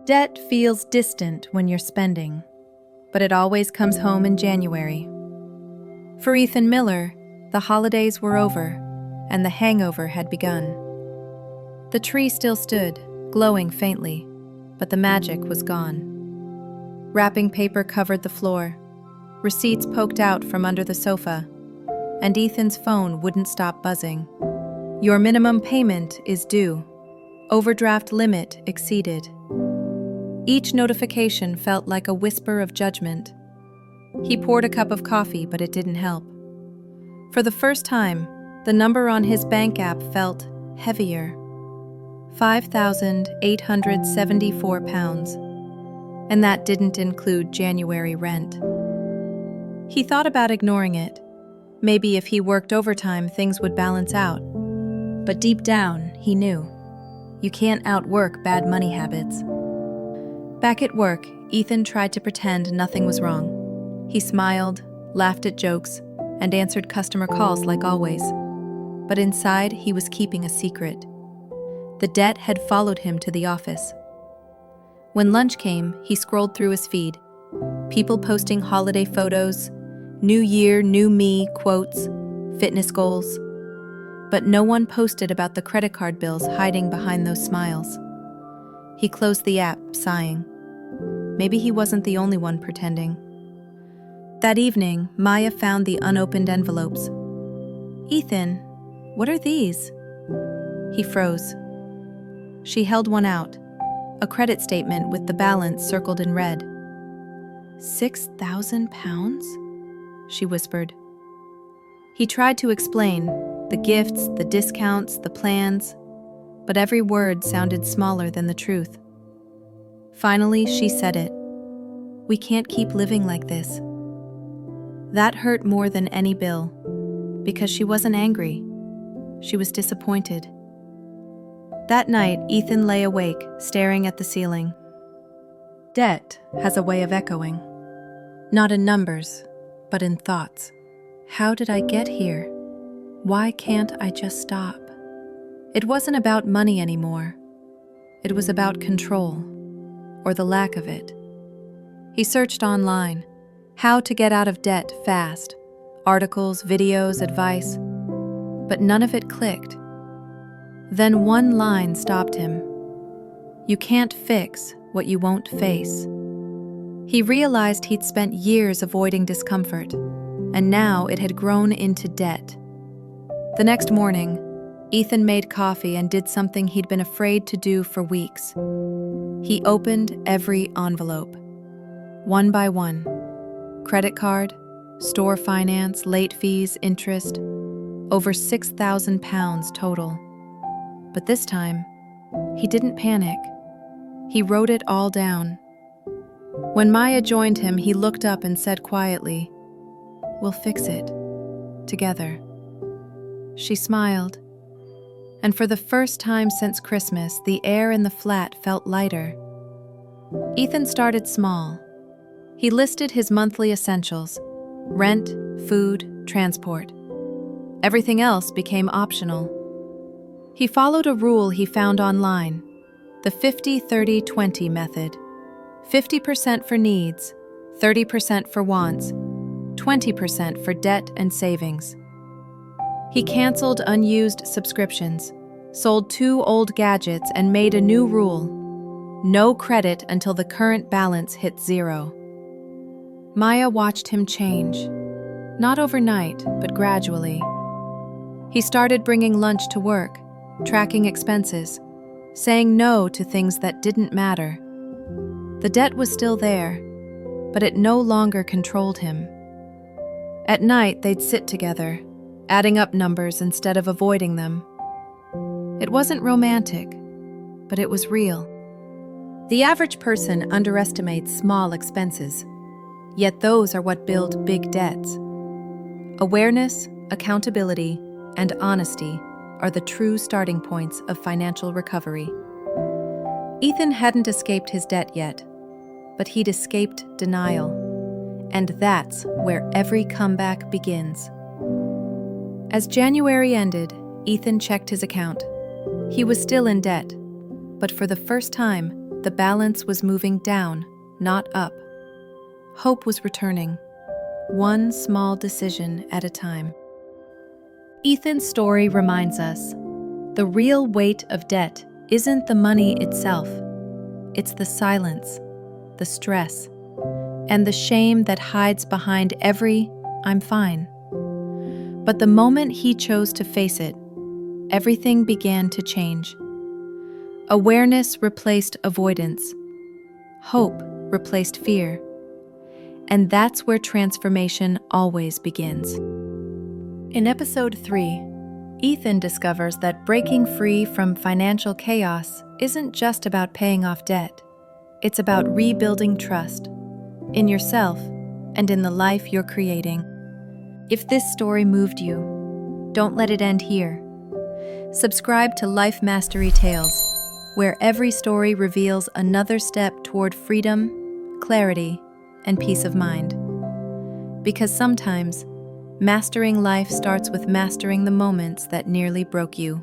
Debt feels distant when you're spending, but it always comes home in January. For Ethan Miller, the holidays were over, and the hangover had begun. The tree still stood, glowing faintly, but the magic was gone. Wrapping paper covered the floor, receipts poked out from under the sofa, and Ethan's phone wouldn't stop buzzing. Your minimum payment is due. Overdraft limit exceeded. Each notification felt like a whisper of judgment. He poured a cup of coffee, but it didn't help. For the first time, the number on his bank app felt heavier. £5,874, and that didn't include January rent. He thought about ignoring it. Maybe if he worked overtime, things would balance out. But deep down, he knew. You can't outwork bad money habits. Back at work, Ethan tried to pretend nothing was wrong. He smiled, laughed at jokes, and answered customer calls like always. But inside, he was keeping a secret. The debt had followed him to the office. When lunch came, he scrolled through his feed. People posting holiday photos, New Year, New Me quotes, fitness goals. But no one posted about the credit card bills hiding behind those smiles. He closed the app, sighing. Maybe he wasn't the only one pretending. That evening, Maya found the unopened envelopes. "Ethan, what are these?" He froze. She held one out, a credit statement with the balance circled in red. £6,000? She whispered. He tried to explain the gifts, the discounts, the plans, but every word sounded smaller than the truth. Finally, she said it. "We can't keep living like this." That hurt more than any bill, because she wasn't angry. She was disappointed. That night, Ethan lay awake, staring at the ceiling. Debt has a way of echoing. Not in numbers, but in thoughts. How did I get here? Why can't I just stop? It wasn't about money anymore. It was about control, or the lack of it. He searched online, how to get out of debt fast, articles, videos, advice, but none of it clicked. Then one line stopped him. You can't fix what you won't face. He realized he'd spent years avoiding discomfort, and now it had grown into debt. The next morning, Ethan made coffee and did something he'd been afraid to do for weeks. He opened every envelope, one by one. Credit card, store finance, late fees, interest, over £6,000 total. But this time, he didn't panic. He wrote it all down. When Maya joined him, he looked up and said quietly, "We'll fix it, together." She smiled, and for the first time since Christmas, the air in the flat felt lighter. Ethan started small. He listed his monthly essentials: rent, food, transport. Everything else became optional. He followed a rule he found online, the 50-30-20 method. 50% for needs, 30% for wants, 20% for debt and savings. He canceled unused subscriptions, sold 2 old gadgets, and made a new rule: no credit until the current balance hit 0. Maya watched him change, not overnight, but gradually. He started bringing lunch to work, tracking expenses, saying no to things that didn't matter. The debt was still there, but it no longer controlled him. At night, they'd sit together, adding up numbers instead of avoiding them. It wasn't romantic, but it was real. The average person underestimates small expenses, yet those are what build big debts. Awareness, accountability, and honesty are the true starting points of financial recovery. Ethan hadn't escaped his debt yet, but he'd escaped denial, and that's where every comeback begins. As January ended, Ethan checked his account. He was still in debt, but for the first time, the balance was moving down, not up. Hope was returning, one small decision at a time. Ethan's story reminds us, the real weight of debt isn't the money itself. It's the silence, the stress, and the shame that hides behind every "I'm fine." But the moment he chose to face it, everything began to change. Awareness replaced avoidance. Hope replaced fear. And that's where transformation always begins. In episode 3, Ethan discovers that breaking free from financial chaos isn't just about paying off debt. It's about rebuilding trust in yourself and in the life you're creating. If this story moved you, don't let it end here. Subscribe to Life Mastery Tales, where every story reveals another step toward freedom, clarity, and peace of mind. Because sometimes, mastering life starts with mastering the moments that nearly broke you.